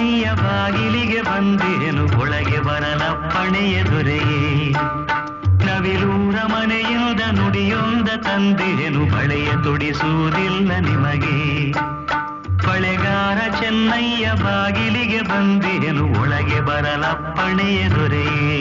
ಚೆನ್ನಯ್ಯ ಬಾಗಿಲಿಗೆ ಬಂದೇನು ಒಳಗೆ ಬರಲಪ್ಪಣೆಯ ದೊರೆಯೇ ನವಿಲೂರ ಮನೆಯಿಂದ ನುಡಿಯೊಂದ ತಂದೇನು ಬಳೆಯ ತೊಡಿಸುವುದಿಲ್ಲ ನಿಮಗೆ ಬಳೆಗಾರ ಚೆನ್ನಯ್ಯ ಬಾಗಿಲಿಗೆ ಬಂದೇನು ಒಳಗೆ ಬರಲಪ್ಪಣೆಯ ದೊರೆಯೇ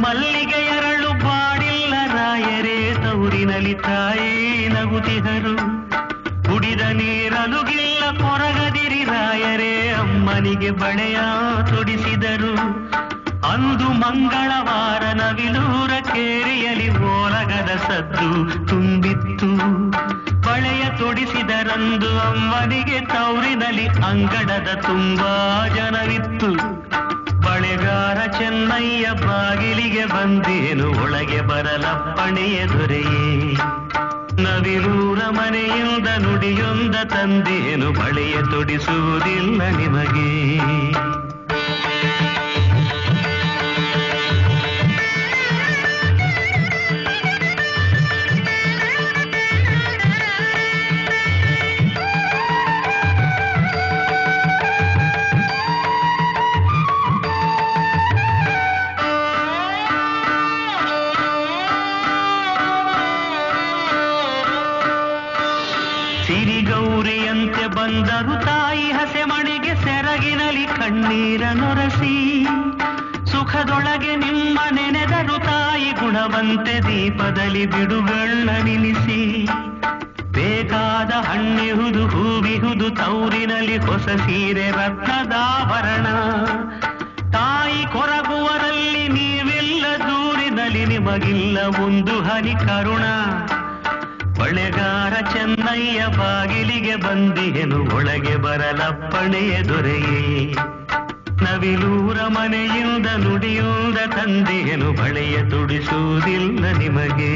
ಮಲ್ಲಿಗೆ ಎರಳು ಬಾಡಿಲ್ಲ ರಾಯರೇ ತೌರಿನಲ್ಲಿ ತಾಯೇ ನಗುತ್ತಿದರು ಕುಡಿದ ನೀರಲುಗಿಲ್ಲ ಕೊರಗದಿರಿ ರಾಯರೇ ಅಮ್ಮನಿಗೆ ಬಳೆಯ ತೊಡಿಸಿದರು ಅಂದು ಮಂಗಳವಾರ ನವಿಲೂರ ಕೇರಿಯಲಿ ಓಲಗದ ಸದ್ದು ತುಂಬಿತ್ತು ಬಳೆಯ ತೊಡಿಸಿದರಂದು ಅಮ್ಮನಿಗೆ ತೌರಿನಲ್ಲಿ ಅಂಗಡದ ತುಂಬಾ ಜನವಿತ್ತು ಬಳೆಗಾರ ಚೆನ್ನಯ್ಯ ಬಾಗಿಲಿಗೆ ಬಂದೇನು ಒಳಗೆ ಬರಲಪ್ಪಣೆಯ ದೊರೆಯೇ ನವಿಲೂರ ಮನೆಯಿಂದ ನುಡಿಯೊಂದ ತಂದೇನು ಬಳೆಯ ತೊಡಿಸುವುದಿಲ್ಲ ನಿಮಗೆ ಸಿರಿಗೌರಿಯಂತೆ ಬಂದರು ತಾಯಿ ಹಸೆಮಣೆಗೆ ಸೆರಗಿನಲಿ ಕಣ್ಣೀರ ನೊರಸಿ ಸುಖದೊಳಗೆ ನಿಮ್ಮ ನೆನೆದರು ತಾಯಿ ಗುಣವಂತೆ ದೀಪದಲ್ಲಿ ಬಿಡುಗಳ್ಳ ನಿಲ್ಲಿಸಿ ಬೇಕಾದ ಹಣ್ಣಿಹುದು ಹೂವಿಹುದು ತೌರಿನಲ್ಲಿ ಹೊಸ ಸೀರೆ ರತ್ನದಾಭರಣ ತಾಯಿ ಕೊರಗುವರಲ್ಲಿ ನೀವೆಲ್ಲ ದೂರಿನಲ್ಲಿ ನಿಮಗಿಲ್ಲ ಒಂದು ಹನಿ ಕರುಣ ಬಳೆಗಾರ ಚೆನ್ನಯ್ಯ ಬಾಗಿಲಿಗೆ ಬಂದೇನು ಒಳಗೆ ಬರಲಪ್ಪಣೆಯ ದೊರೆಯೇ ನವಿಲೂರ ಮನೆಯಿಂದ ನುಡಿಯುವುದ ತಂದೇನು ಬಳೆಯ ತೊಡಿಸುವುದಿಲ್ಲ ನಿಮಗೆ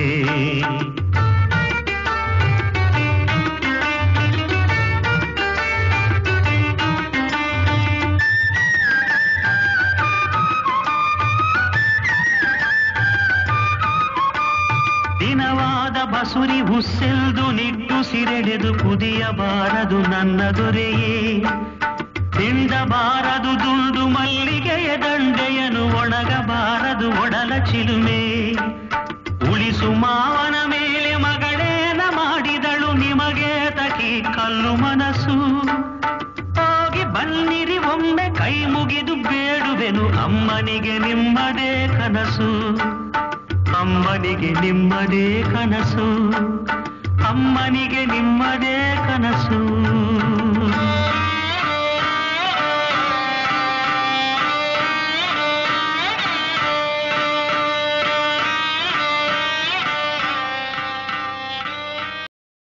ದಿನವಾದ ಬಸುರಿ ಹುಸ್ಸೆಲ್ದು ನಿಟ್ಟುಸಿರೆಳೆದು ಕುದಿಯಬಾರದು ನನ್ನ ದೊರೆಯೇ ತಿಂಡಬಾರದು ದುಂಡು ಮಲ್ಲಿಗೆಯ ದಂಡೆಯನು ಒಣಗಬಾರದು ಒಡಲ ಚಿಲುಮೆ ಉಳಿಸು ಮಾವನ ಮೇಲೆ ಮಗಳೇನ ಮಾಡಿದಳು ನಿಮಗೆ ತಕಿ ಕಲ್ಲು ಮನಸ್ಸು ಹೋಗಿ ಬನ್ನಿರಿ ಒಮ್ಮೆ ಕೈ ಮುಗಿದು ಬೇಡುವೆನು ಅಮ್ಮನಿಗೆ ನಿಮ್ಮದೇ ಕನಸು ಅಮ್ಮನಿಗೆ ನಿಮ್ಮದೇ ಕನಸು ಅಮ್ಮನಿಗೆ ನಿಮ್ಮದೇ ಕನಸು